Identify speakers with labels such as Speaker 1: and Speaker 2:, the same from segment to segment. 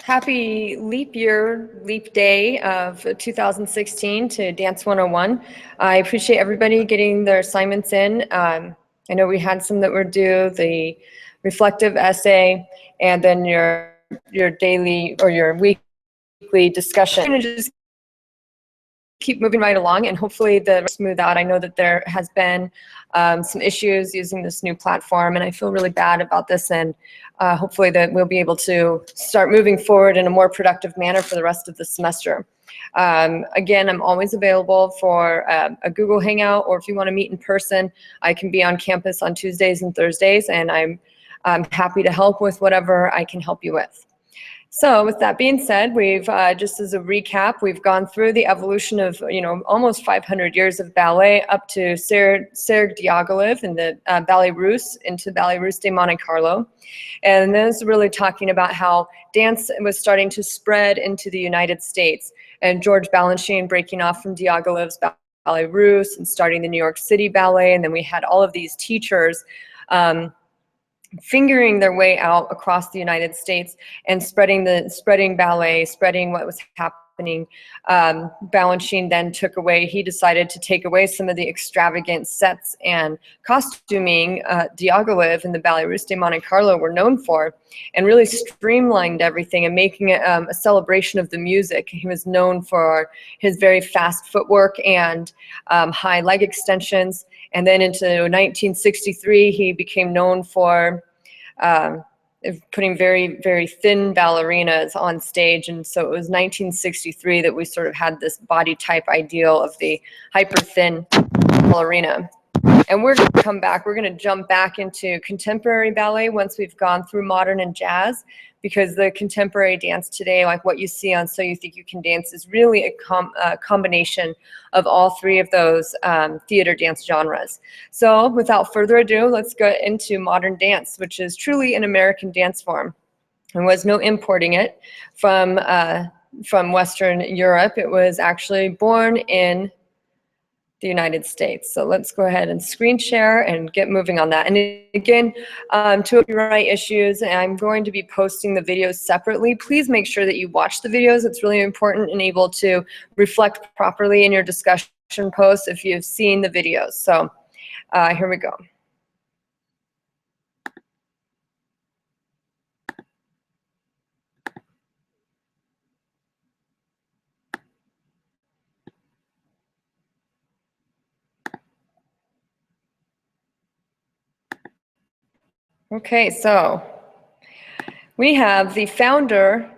Speaker 1: Happy leap year, leap day of 2016 to Dance 101. I appreciate everybody getting their assignments in. I know we had some that were due, the reflective essay, and then your daily or your weekly discussion. I'm going to just keep moving right along and hopefully the smooth out. I know that there has been some issues using this new platform and I feel really bad about this, and hopefully that we'll be able to start moving forward in a more productive manner for the rest of the semester. Again, I'm always available for a Google Hangout, or if you want to meet in person, I can be on campus on Tuesdays and Thursdays, and I'm happy to help with whatever I can help you with. So with that being said, we've, just as a recap, we've gone through the evolution of, almost 500 years of ballet up to Serge Diaghilev and the Ballet Russe into Ballet Russe de Monte Carlo. And this is really talking about how dance was starting to spread into the United States, and George Balanchine breaking off from Diaghilev's Ballet Russe and starting the New York City Ballet. And then we had all of these teachers fingering their way out across the United States and spreading ballet, spreading what was happening. Balanchine then he decided to take away some of the extravagant sets and costuming Diaghilev and the Ballet Russe de Monte Carlo were known for, and really streamlined everything and making it a celebration of the music. He was known for his very fast footwork and high leg extensions. And then into 1963, he became known for putting very, very thin ballerinas on stage. And so it was 1963 that we sort of had this body type ideal of the hyper thin ballerina. And we're going to come back, we're going to jump back into contemporary ballet once we've gone through modern and jazz, because the contemporary dance today, like what you see on So You Think You Can Dance, is really a combination of all three of those theater dance genres. So without further ado, let's go into modern dance, which is truly an American dance form. There was no importing it from Western Europe. It was actually born in the United States. So let's go ahead and screen share and get moving on that. And again, to copyright issues, I'm going to be posting the videos separately. Please make sure that you watch the videos. It's really important and able to reflect properly in your discussion posts if you've seen the videos. So here we go. Okay, so we have the founder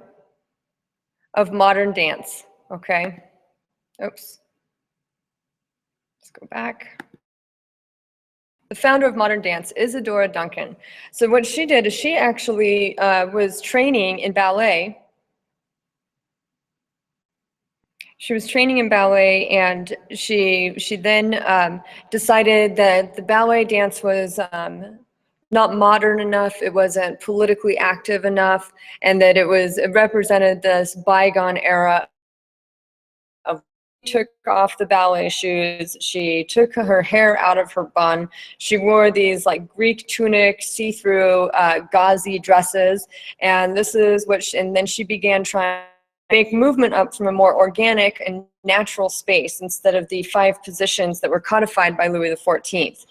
Speaker 1: of modern dance, okay? Oops. Let's go back. The founder of modern dance, Isadora Duncan. So what she did is she actually was training in ballet. She was training in ballet, and she then decided that the ballet dance was not modern enough, it wasn't politically active enough, and that it represented this bygone era of took off the ballet shoes, she took her hair out of her bun, she wore these like Greek tunic, see-through gauzy dresses, and this is what and then she began trying to make movement up from a more organic and natural space instead of the 5 positions that were codified by Louis XIV.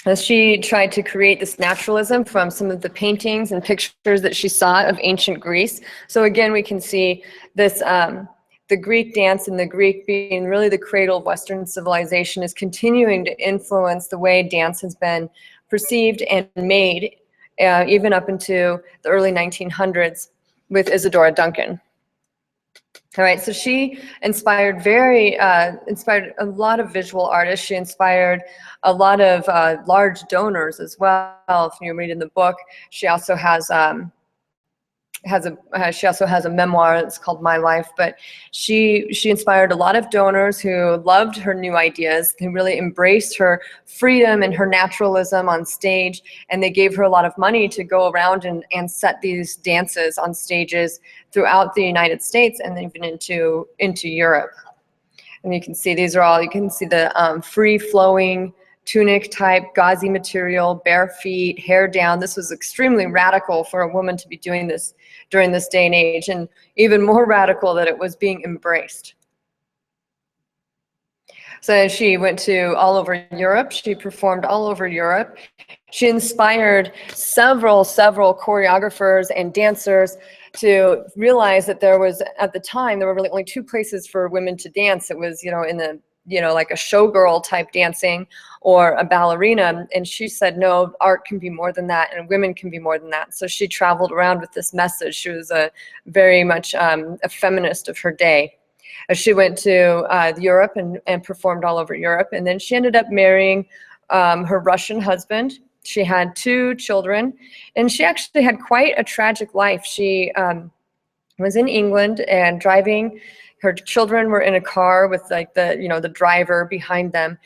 Speaker 1: As she tried to create this naturalism from some of the paintings and pictures that she saw of ancient Greece. So again, we can see this, the Greek dance, and the Greek being really the cradle of Western civilization, is continuing to influence the way dance has been perceived and made, even up into the early 1900s with Isadora Duncan. All right, so she inspired inspired a lot of visual artists. She inspired a lot of large donors as well. If you read in the book, she also has a memoir. It's called My Life. But she inspired a lot of donors who loved her new ideas, who really embraced her freedom and her naturalism on stage, and they gave her a lot of money to go around and set these dances on stages throughout the United States and even into Europe. And you can see these are all, you can see the free-flowing tunic type, gauzy material, bare feet, hair down. This was extremely radical for a woman to be doing this during this day and age, and even more radical that it was being embraced. So she went to all over Europe. She performed all over Europe. She inspired several choreographers and dancers to realize that there was, at the time, there were really only two places for women to dance. It was, in the, like a showgirl type dancing or a ballerina. And she said, no, art can be more than that, and women can be more than that. So she traveled around with this message. She was very much a feminist of her day. She went to Europe and performed all over Europe. And then she ended up marrying her Russian husband. She had 2 children, and she actually had quite a tragic life. She was in England and driving. Her children were in a car with like the driver behind them.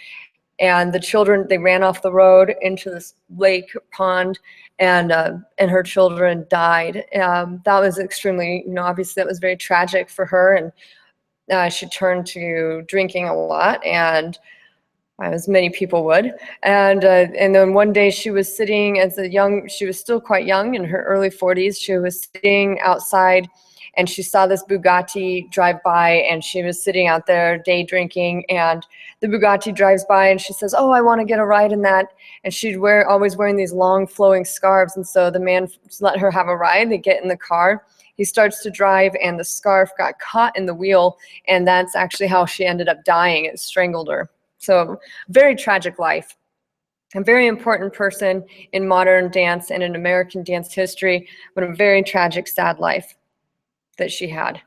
Speaker 1: And the children, they ran off the road into this lake pond, and her children died. That was extremely, obviously that was very tragic for her. And she turned to drinking a lot, and as many people would. And then one day she was sitting she was still quite young, in her early 40s. She was sitting outside, and she saw this Bugatti drive by, and she was sitting out there day drinking, and the Bugatti drives by, and she says, oh, I want to get a ride in that. And she'd always wearing these long flowing scarves. And so the man let her have a ride. They get in the car. He starts to drive, and the scarf got caught in the wheel, and that's actually how she ended up dying. It strangled her. So very tragic life. A very important person in modern dance and in American dance history, but a very tragic, sad life that she had.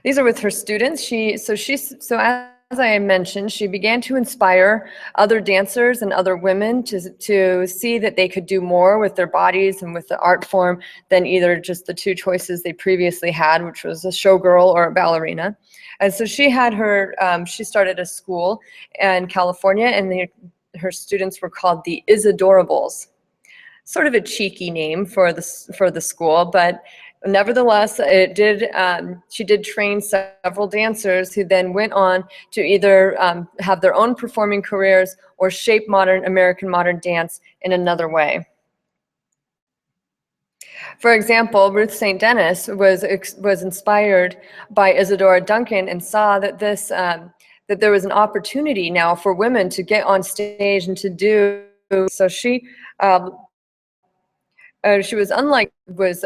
Speaker 1: These are with her students. As I mentioned, she began to inspire other dancers and other women to see that they could do more with their bodies and with the art form than either just the 2 choices they previously had, which was a showgirl or a ballerina. And so she had she started a school in California, and her students were called the Isadorables. Sort of a cheeky name for the school, but nevertheless, she did train several dancers who then went on to either have their own performing careers or shape American modern dance in another way. For example, Ruth St. Denis was inspired by Isadora Duncan and saw that that there was an opportunity now for women to get on stage and to do. So she was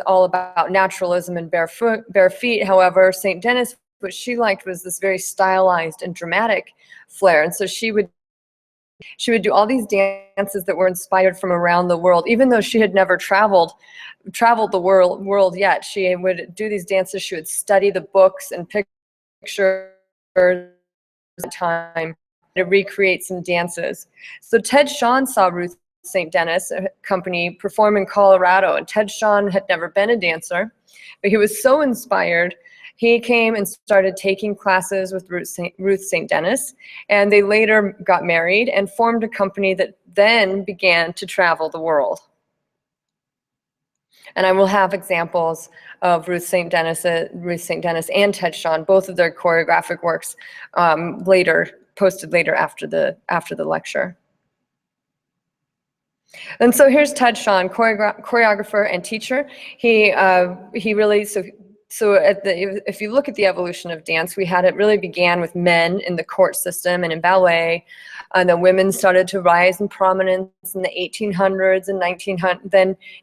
Speaker 1: all about naturalism and bare feet. However, St. Denis, what she liked was this very stylized and dramatic flair. And so she would do all these dances that were inspired from around the world. Even though she had never traveled the world yet, she would do these dances. She would study the books and pictures time to recreate some dances. So Ted Shawn saw Ruth St. Denis company perform in Colorado, and Ted Shawn had never been a dancer, but he was so inspired, he came and started taking classes with Ruth St. Denis, and they later got married and formed a company that then began to travel the world. And I will have examples of Ruth St. Denis and Ted Shawn, both of their choreographic works, posted later after the lecture. And so here's Ted Shawn, choreographer and teacher. He really, if you look at the evolution of dance, it really began with men in the court system and in ballet, and then women started to rise in prominence in the 1800s and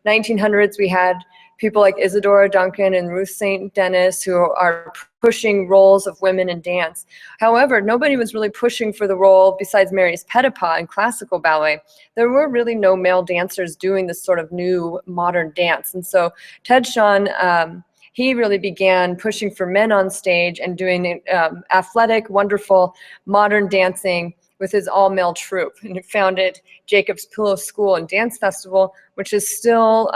Speaker 1: 1900s. We had people like Isadora Duncan and Ruth St. Denis who are pushing roles of women in dance. However, nobody was really pushing for the role besides Marius Petipa in classical ballet. There were really no male dancers doing this sort of new modern dance. And so Ted Shawn, he really began pushing for men on stage and doing athletic, wonderful, modern dancing with his all-male troupe. And he founded Jacob's Pillow School and Dance Festival, which is still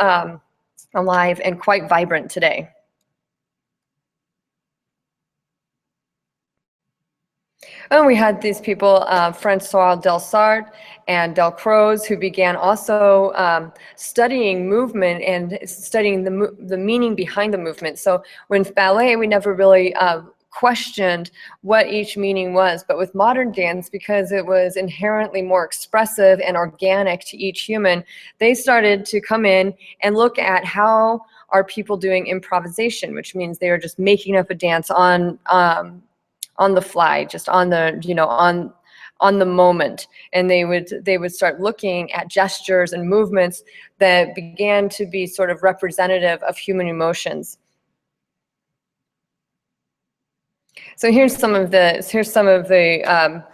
Speaker 1: alive and quite vibrant today. And we had these people, Francois Delsarte and Delcroze, who began also studying movement and studying the meaning behind the movement. So when ballet, we never really questioned what each meaning was. But with modern dance, because it was inherently more expressive and organic to each human, they started to come in and look at how are people doing improvisation, which means they are just making up a dance on the fly, just on the, you know, on the moment. And they would start looking at gestures and movements that began to be sort of representative of human emotions. So here's some of the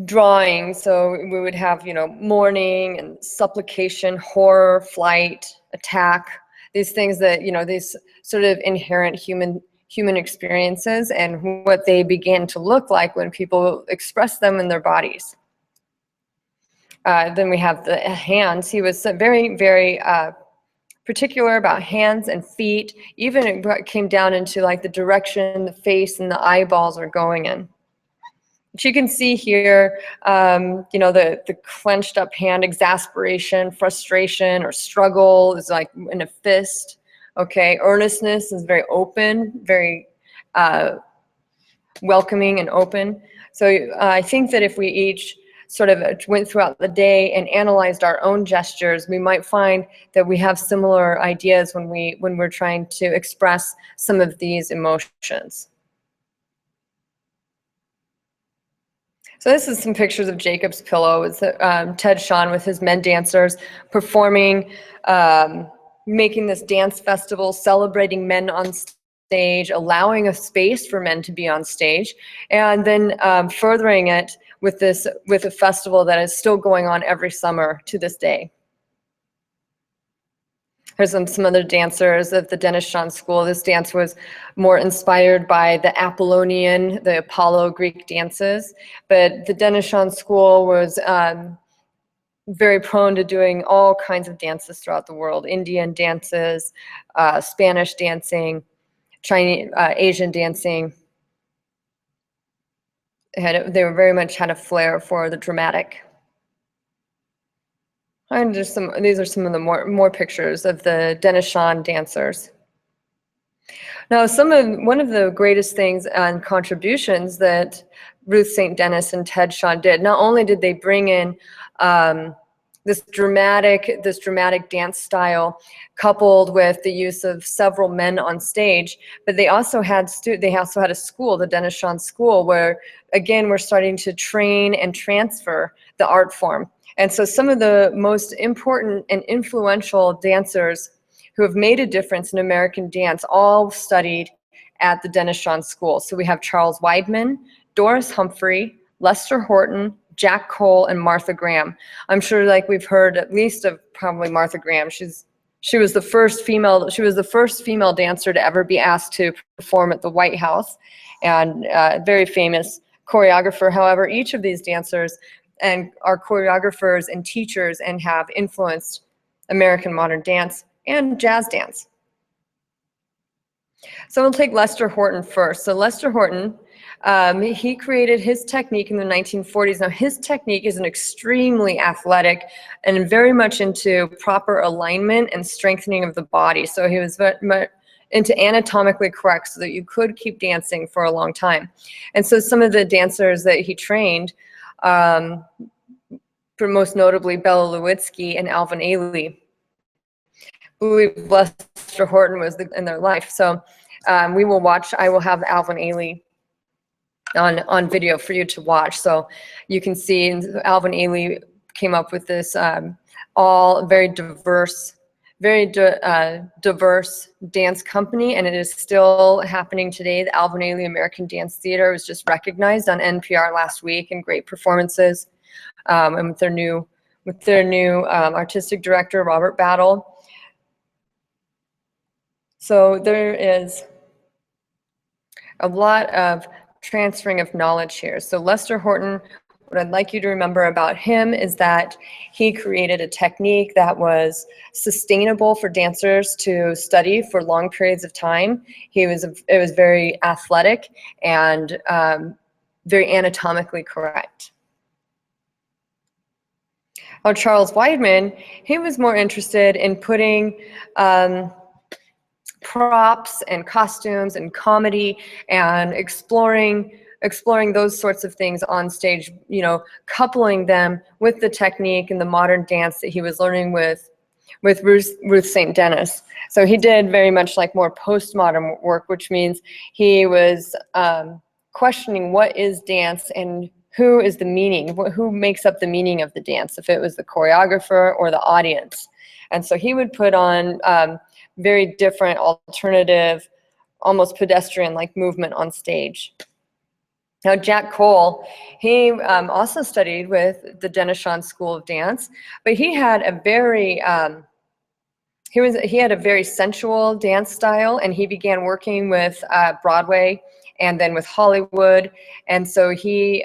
Speaker 1: drawings. So we would have, you know, mourning and supplication, horror, flight, attack, these things that, you know, these sort of inherent human experiences and what they began to look like when people express them in their bodies. Then we have the hands. He was very, very particular about hands and feet. Even it came down into like the direction the face and the eyeballs are going in. But you can see here, you know, the clenched up hand, exasperation, frustration, or struggle is like in a fist. Okay, earnestness is very open, very welcoming and open. So I think that if we each sort of went throughout the day and analyzed our own gestures, we might find that we have similar ideas when we're trying to express some of these emotions. So this is some pictures of Jacob's Pillow. It's Ted Shawn with his men dancers performing, making this dance festival, celebrating men on stage, allowing a space for men to be on stage, and then furthering it with a festival that is still going on every summer to this day. Here's some other dancers of the Dennis Shawn School. This dance was more inspired by the Apollonian, the Apollo Greek dances, but the Dennis Shawn School was very prone to doing all kinds of dances throughout the world: Indian dances, Spanish dancing, Chinese, Asian dancing. They were very much had a flair for the dramatic. And these are some of the more pictures of the Dennis Shawn dancers. Now, one of the greatest things and contributions that Ruth St. Denis and Ted Shawn did, not only did they bring in this dramatic dance style coupled with the use of several men on stage, but they also had a school, the Dennis Shawn School, where again we're starting to train and transfer the art form. And so some of the most important and influential dancers who have made a difference in American dance all studied at the Dennis Shawn School. So we have Charles Weidman, Doris Humphrey, Lester Horton, Jack Cole, and Martha Graham. I'm sure like we've heard at least of probably Martha Graham. She was the first female dancer to ever be asked to perform at the White House, and a very famous choreographer. However, each of these dancers and are choreographers and teachers and have influenced American modern dance and jazz dance. So we'll take Lester Horton first. So Lester Horton, he created his technique in the 1940s. Now his technique is an extremely athletic and very much into proper alignment and strengthening of the body. So he was very much into anatomically correct so that you could keep dancing for a long time. And so some of the dancers that he trained, for most notably Bella Lewitsky and Alvin Ailey, I believe Lester Horton was in their life. So I will have Alvin Ailey on video for you to watch. So you can see Alvin Ailey came up with this all very diverse dance company, and it is still happening today. The Alvin Ailey American Dance Theater was just recognized on NPR last week, and great performances, and with their new artistic director, Robert Battle. So there is a lot of transferring of knowledge here. So Lester Horton, what I'd like you to remember about him is that he created a technique that was sustainable for dancers to study for long periods of time. It was very athletic and very anatomically correct. Now, Charles Weidman, he was more interested in putting props and costumes and comedy and exploring those sorts of things on stage, you know, coupling them with the technique and the modern dance that he was learning with Ruth St. Denis. So he did very much like more postmodern work, which means he was questioning what is dance and who is the meaning, who makes up the meaning of the dance, if it was the choreographer or the audience. And so he would put on very different, alternative, almost pedestrian-like movement on stage. Now, Jack Cole, he also studied with the Denishan School of Dance, but he had a very he had a very sensual dance style, and he began working with Broadway and then with Hollywood. And so he's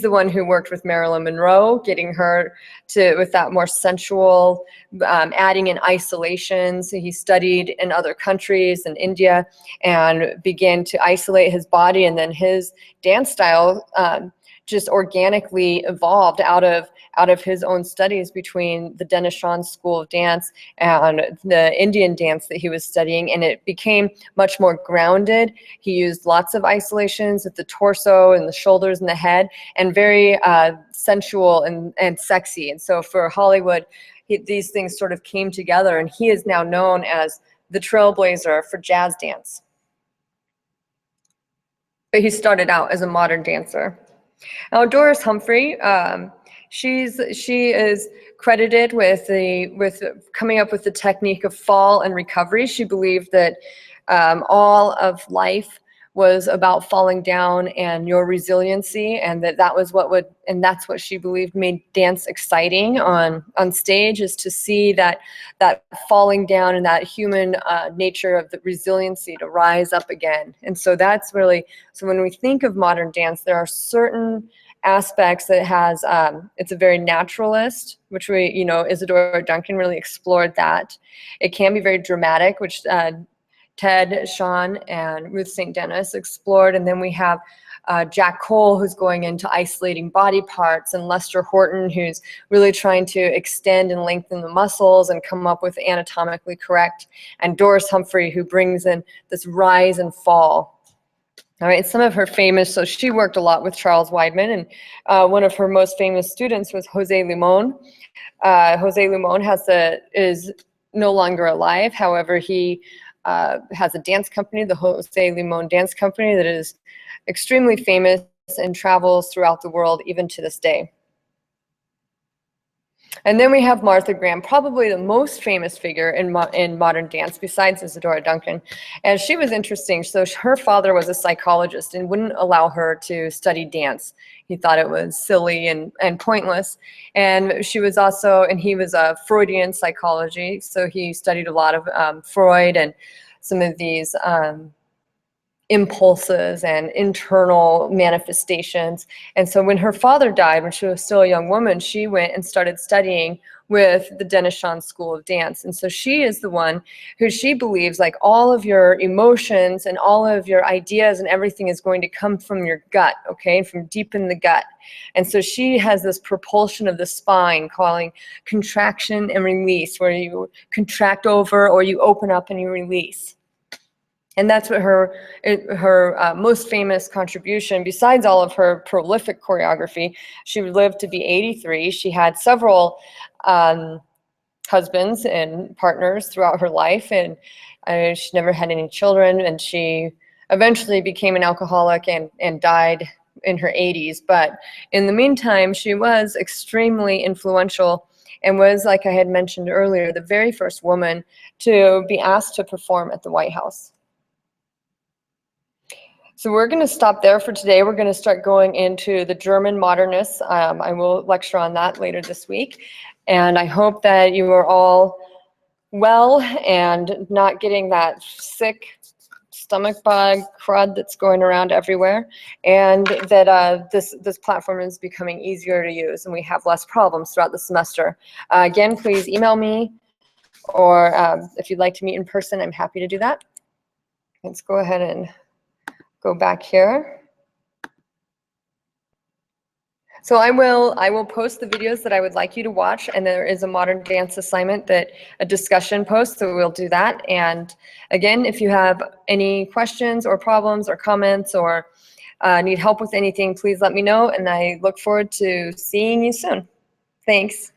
Speaker 1: the one who worked with Marilyn Monroe, getting her to with that more sensual, adding in isolations. He studied in other countries, in India, and began to isolate his body, and then his dance style just organically evolved out of his own studies between the Denishan School of Dance and the Indian dance that he was studying, and it became much more grounded. He used lots of isolations at the torso and the shoulders and the head, and very sensual and sexy. And so for Hollywood, these things sort of came together, and he is now known as the trailblazer for jazz dance. But he started out as a modern dancer. Now, Doris Humphrey, she is credited with coming up with the technique of fall and recovery. She believed that all of life was about falling down and your resiliency, and that's what she believed made dance exciting on stage, is to see that falling down and that human nature of the resiliency to rise up again. And so that's really, so when we think of modern dance, there are certain aspects that has, it's a very naturalist, which Isadora Duncan really explored that. It can be very dramatic, which Ted, Sean, and Ruth St. Denis explored. And then we have Jack Cole, who's going into isolating body parts, and Lester Horton, who's really trying to extend and lengthen the muscles and come up with anatomically correct, and Doris Humphrey, who brings in this rise and fall. All right, some of her famous, so she worked a lot with Charles Weidman, and one of her most famous students was Jose Limon. Jose Limon is no longer alive. However, he has a dance company, the Jose Limon Dance Company, that is extremely famous and travels throughout the world even to this day. And then we have Martha Graham, probably the most famous figure in modern dance besides Isadora Duncan. And she was interesting. So her father was a psychologist and wouldn't allow her to study dance. He thought it was silly and pointless. And she was also, and he was a Freudian psychology. So he studied a lot of Freud and some of these impulses and internal manifestations. And so when her father died, when she was still a young woman, she went and started studying with the Denishan School of Dance. And so she is the one who, she believes, like, all of your emotions and all of your ideas and everything is going to come from your gut, okay, from deep in the gut. And so she has this propulsion of the spine, calling contraction and release, where you contract over or you open up and you release. And that's what her most famous contribution, besides all of her prolific choreography. She lived to be 83. She had several husbands and partners throughout her life, and she never had any children, and she eventually became an alcoholic and died in her 80s. But in the meantime, she was extremely influential and was, like I had mentioned earlier, the very first woman to be asked to perform at the White House. So we're going to stop there for today. We're going to start going into the German modernists. I will lecture on that later this week. And I hope that you are all well and not getting that sick stomach bug crud that's going around everywhere, and that this platform is becoming easier to use and we have less problems throughout the semester. Again, please email me, or if you'd like to meet in person, I'm happy to do that. Let's go ahead and go back here. So I will post the videos that I would like you to watch, and there is a modern dance assignment, that a discussion post, so we'll do that. And again, if you have any questions or problems or comments, or need help with anything, please let me know, and I look forward to seeing you soon. Thanks.